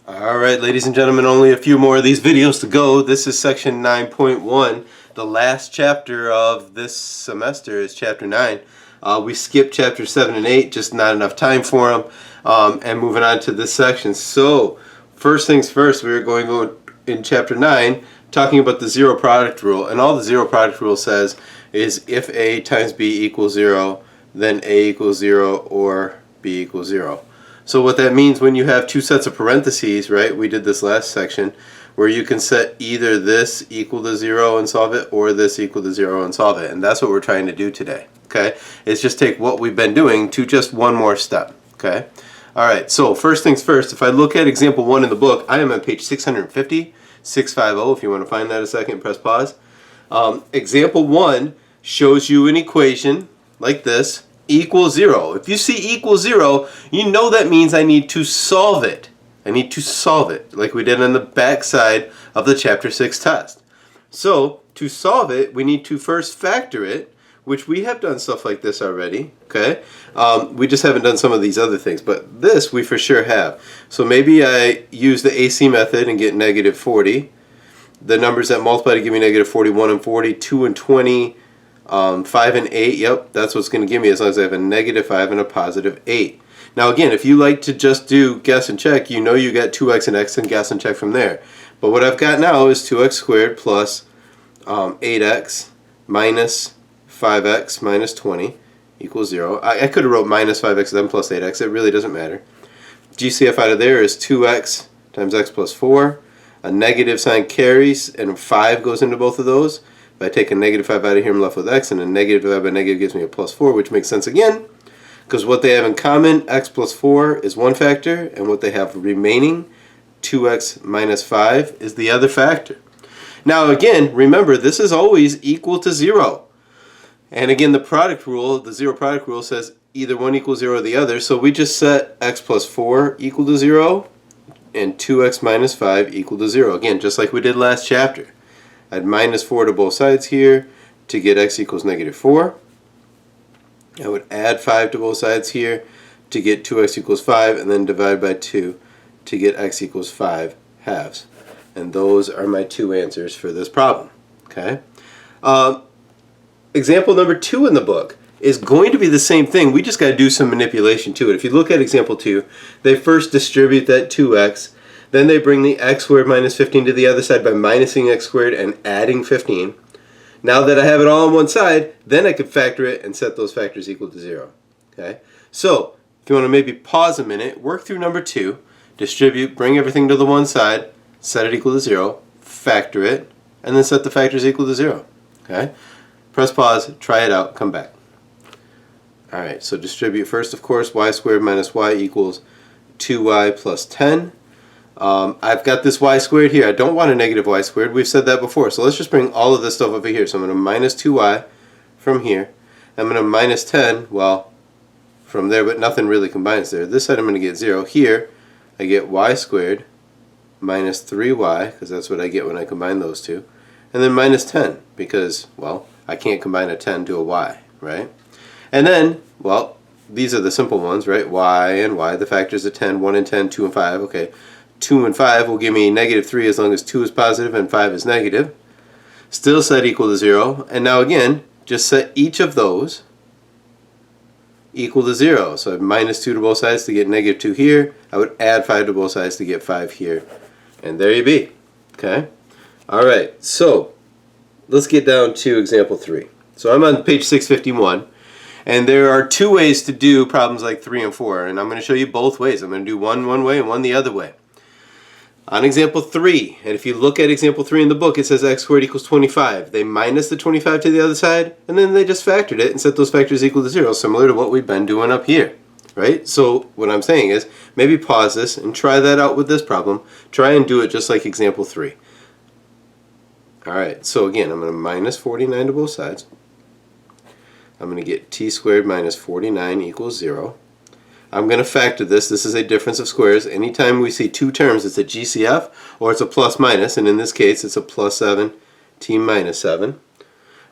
Alright, ladies and gentlemen, only a few more of these videos to go. This is section 9.1. The last chapter of this semester is chapter 9. We skipped chapter 7 and 8, just not enough time for them. And moving on to this section. So, first things first, we're going to go in chapter 9 talking about the zero product rule. And all the zero product rule says is if A times B equals 0, then A equals 0 or B equals 0. So what that means when you have two sets of parentheses, right, we did this last section, where you can set either this equal to 0 and solve it, or this equal to 0 and solve it. And that's what we're trying to do today, okay? Is just take what we've been doing to just one more step, okay? Alright, so first things first, if I look at example 1 in the book, I am on page 650, 650, if you want to find that a second, press pause. Example 1 shows you an equation like this, equals 0. If you see equals 0, you know that means I need to solve it. I need to solve it, like we did on the back side of the chapter 6 test. So, to solve it, we need to first factor it, which we have done stuff like this already, okay? We just haven't done some of these other things, but this we for sure have. So maybe I use the AC method and get negative 40. The numbers that multiply to give me negative 41 and 40, 2 and 20, 5 and 8, yep, that's what's going to give me as long as I have a negative 5 and a positive 8. Now again, if you like to just do guess and check, you know you got 2x and x and guess and check from there. But what I've got now is 2x squared plus 8x minus 5x minus 20 equals 0. I could have wrote minus 5x then plus 8x, it really doesn't matter. GCF out of there is 2x times x plus 4. A negative sign carries and 5 goes into both of those. If I take a negative 5 out of here, I'm left with x, and a negative divided by negative gives me a plus 4, which makes sense again, because what they have in common, x plus 4, is one factor, and what they have remaining, 2x minus 5, is the other factor. Now again, remember, this is always equal to 0. And again, the product rule, the zero product rule, says either one equals 0 or the other, so we just set x plus 4 equal to 0, and 2x minus 5 equal to 0. Again, just like we did last chapter. Add minus 4 to both sides here to get x equals negative 4. I would add 5 to both sides here to get 2x equals 5, and then divide by 2 to get x equals 5 halves. And those are my two answers for this problem. Okay. Example number 2 in the book is going to be the same thing. We just got to do some manipulation to it. If you look at example 2, they first distribute that 2x. Then they bring the x squared minus 15 to the other side by minusing x squared and adding 15. Now that I have it all on one side, then I could factor it and set those factors equal to 0. Okay? So, if you want to maybe pause a minute, work through number 2, distribute, bring everything to the one side, set it equal to 0, factor it, and then set the factors equal to 0. Okay? Press pause, try it out, come back. Alright, so distribute first, of course, y squared minus y equals 2y plus 10. I've got this y squared here. I don't want a negative y squared. We've said that before. So let's just bring all of this stuff over here. So I'm going to minus 2y from here. I'm going to minus 10, well, from there, but nothing really combines there. This side I'm going to get 0. Here, I get y squared minus 3y, because that's what I get when I combine those two. And then minus 10, because, well, I can't combine a 10 to a y, right? And then, well, these are the simple ones, right? Y and y, the factors of 10, 1 and 10, 2 and 5, okay. 2 and 5 will give me negative 3 as long as 2 is positive and 5 is negative. Still set equal to 0. And now again, just set each of those equal to 0. So I have minus 2 to both sides to get negative 2 here. I would add 5 to both sides to get 5 here. And there you be. Okay? Alright, so let's get down to example 3. So I'm on page 651. And there are two ways to do problems like 3 and 4. And I'm going to show you both ways. I'm going to do one way and one the other way. On example 3, and if you look at example 3 in the book, it says x squared equals 25. They minus the 25 to the other side, and then they just factored it and set those factors equal to 0, similar to what we've been doing up here. Right? So what I'm saying is, maybe pause this and try that out with this problem. Try and do it just like example 3. Alright, so again, I'm going to minus 49 to both sides. I'm going to get t squared minus 49 equals 0. I'm going to factor this. This is a difference of squares. Anytime we see two terms, it's a GCF or it's a plus minus, and in this case it's a plus 7, t minus 7.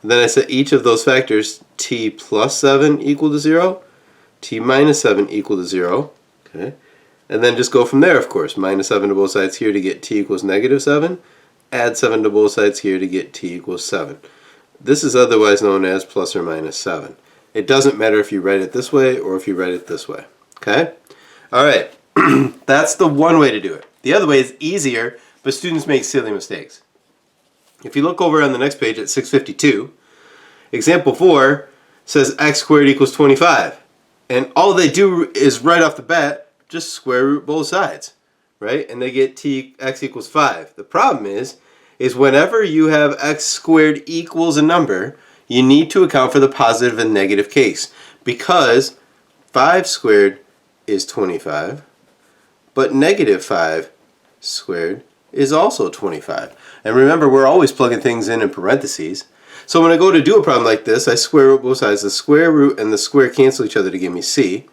And then I set each of those factors, t plus 7 equal to 0, t minus 7 equal to 0. Okay. And then just go from there, of course. Minus 7 to both sides here to get t equals negative 7. Add 7 to both sides here to get t equals 7. This is otherwise known as plus or minus 7. It doesn't matter if you write it this way or if you write it this way. Okay? Alright, that's the one way to do it. The other way is easier, but students make silly mistakes. If you look over on the next page at 652, example 4 says x squared equals 25. And all they do is right off the bat just square root both sides, right? And they get x equals 5. The problem is whenever you have x squared equals a number, you need to account for the positive and negative case, because 5 squared is 25, but negative 5 squared is also 25. And remember, we're always plugging things in parentheses. So when I go to do a problem like this, I square root both sides. The square root and the square cancel each other to give me c.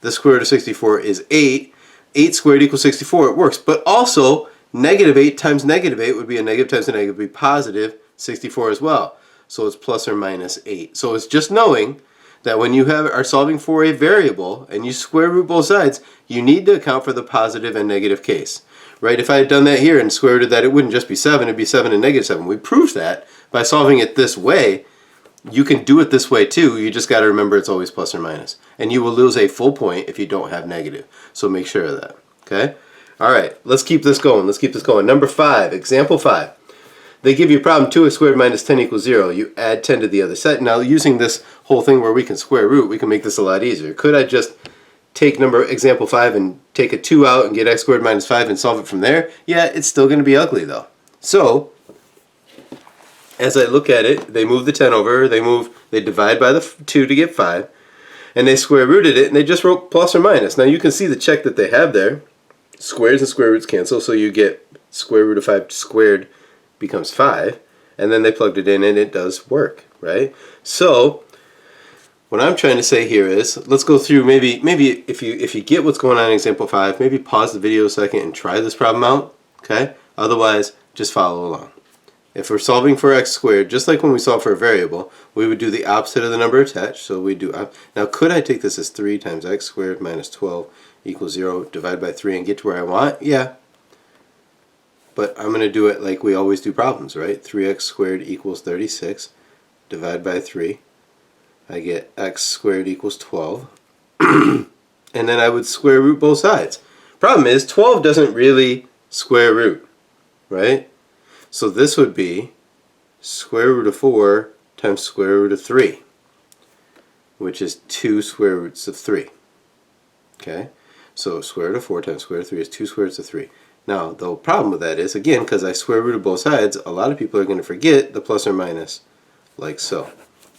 The square root of 64 is 8. 8 squared equals 64. It works. But also, negative 8 times negative 8 would be a negative times a negative would be positive 64 as well. So it's plus or minus 8. So it's just knowing that when you are solving for a variable and you square root both sides, you need to account for the positive and negative case. Right? If I had done that here and square rooted that, it wouldn't just be 7, it'd be 7 and negative 7. We proved that by solving it this way. You can do it this way too. You just got to remember it's always plus or minus. And you will lose a full point if you don't have negative. So make sure of that. Okay? Alright, let's keep this going. Let's keep this going. Number 5, example 5. They give you a problem 2x squared minus 10 equals 0. You add 10 to the other side. Now using this whole thing where we can square root, we can make this a lot easier. Could I just take example 5 and take a 2 out and get x squared minus 5 and solve it from there? Yeah, it's still going to be ugly though. So, as I look at it, they move the 10 over, they divide by the 2 to get 5, and they square rooted it, and they just wrote plus or minus. Now you can see the check that they have there. Squares and square roots cancel, so you get square root of 5 squared becomes 5, and then they plugged it in and it does work, right? So, what I'm trying to say here is, let's go through maybe if you get what's going on in example 5, maybe pause the video a second and try this problem out, okay? Otherwise, just follow along. If we're solving for x squared, just like when we solve for a variable, we would do the opposite of the number attached. So we do, now could I take this as 3 times x squared minus 12 equals 0, divide by 3 and get to where I want? Yeah. But I'm going to do it like we always do problems, right? 3x squared equals 36, divide by 3. I get x squared equals 12. And then I would square root both sides. Problem is, 12 doesn't really square root, right? So this would be square root of 4 times square root of 3, which is 2 square roots of 3. Okay? So square root of 4 times square root of 3 is 2 square roots of 3. Now, the problem with that is, again, because I square rooted both sides, a lot of people are going to forget the plus or minus, like so.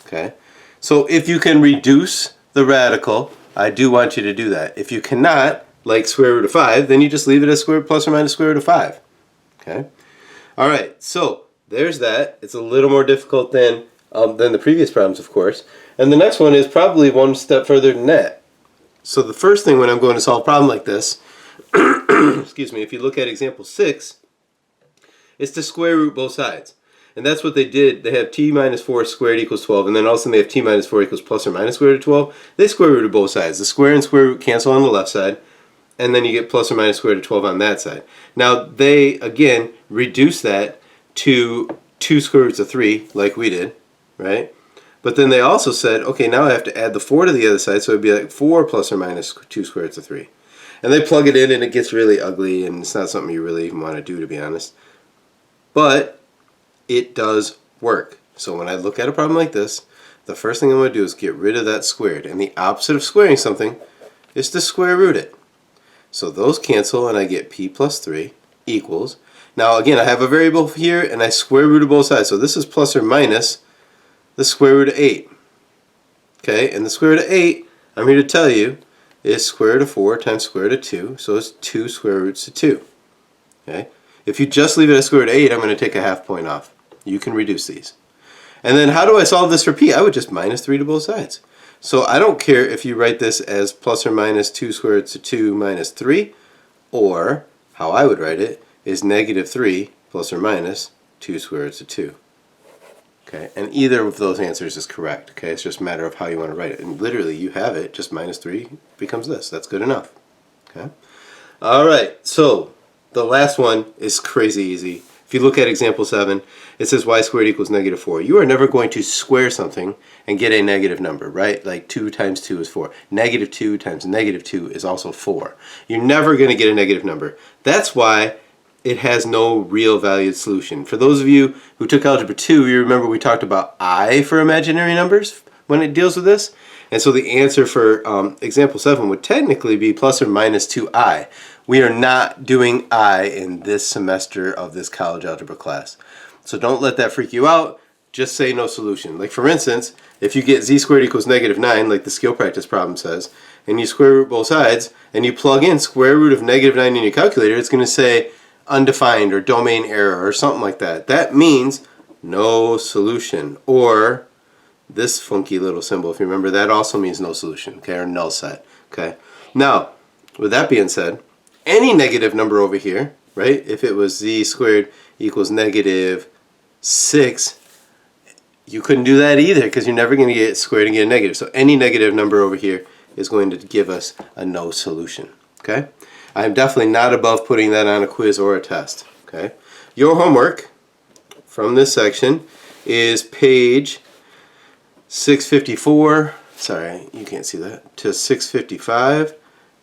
Okay? So if you can reduce the radical, I do want you to do that. If you cannot, like square root of 5, then you just leave it as plus or minus square root of 5. Okay? Alright, so there's that. It's a little more difficult than the previous problems, of course. And the next one is probably one step further than that. So the first thing when I'm going to solve a problem like this, excuse me, if you look at example 6, is to square root both sides. And that's what they did. They have t minus 4 squared equals 12, and then also they have t minus 4 equals plus or minus square root of 12. They square rooted both sides. The square and square root cancel on the left side, and then you get plus or minus square root of 12 on that side. Now they, again, reduce that to 2 square roots of 3, like we did, right? But then they also said, okay, now I have to add the 4 to the other side, so it would be like 4 plus or minus 2 square roots of 3. And they plug it in, and it gets really ugly, and it's not something you really even want to do, to be honest. But it does work. So when I look at a problem like this, the first thing I'm going to do is get rid of that squared. And the opposite of squaring something is to square root it. So those cancel, and I get p plus 3 equals. Now again, I have a variable here, and I square rooted both sides. So this is plus or minus the square root of 8. Okay, and the square root of 8, I'm here to tell you, is square root of 4 times square root of 2. So it's 2 square roots of 2. Okay, if you just leave it as square root of 8, I'm going to take a half point off. You can reduce these. And then how do I solve this for p? I would just minus 3 to both sides. So I don't care if you write this as plus or minus 2 square roots of 2 minus 3, or how I would write it is negative 3 plus or minus 2 square roots of 2. Okay, and either of those answers is correct. Okay, it's just a matter of how you want to write it. And literally, you have it, just minus 3 becomes this. That's good enough. Okay. Alright, so the last one is crazy easy. If you look at example 7, it says y squared equals negative 4. You are never going to square something and get a negative number, right? Like 2 times 2 is 4. Negative 2 times negative 2 is also 4. You're never going to get a negative number. That's why it has no real valued solution. For those of you who took Algebra 2, you remember we talked about I for imaginary numbers when it deals with this. And so the answer for example 7 would technically be plus or minus 2i. We are not doing I in this semester of this college algebra class. So don't let that freak you out. Just say no solution. Like for instance, if you get z squared equals negative 9, like the skill practice problem says, and you square root both sides, and you plug in square root of negative 9 in your calculator, it's going to say undefined or domain error or something like that. That means no solution. Or this funky little symbol, if you remember, that also means no solution, okay, or null set, okay. Now, with that being said, any negative number over here, right, if it was z squared equals negative 6, you couldn't do that either because you're never going to get squared and get a negative. So any negative number over here is going to give us a no solution, okay. I'm definitely not above putting that on a quiz or a test, okay. Your homework from this section is page 654, sorry, you can't see that, to 655,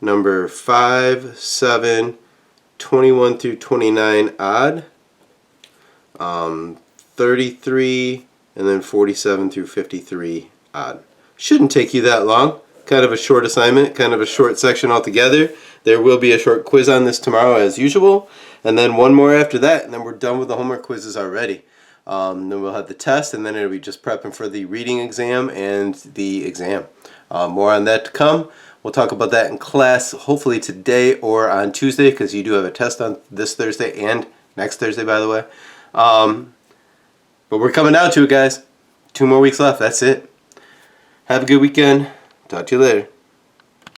number 5, 7, 21 through 29 odd, 33, and then 47 through 53 odd. Shouldn't take you that long. Kind of a short assignment, kind of a short section altogether. There will be a short quiz on this tomorrow as usual, and then one more after that, and then we're done with the homework quizzes already. Then we'll have the test, and then it'll be just prepping for the reading exam and the exam. More on that to come. We'll talk about that in class hopefully today or on Tuesday because you do have a test on this Thursday and next Thursday, by the way. But we're coming down to it, guys. 2 more weeks left. That's it. Have a good weekend. Talk to you later.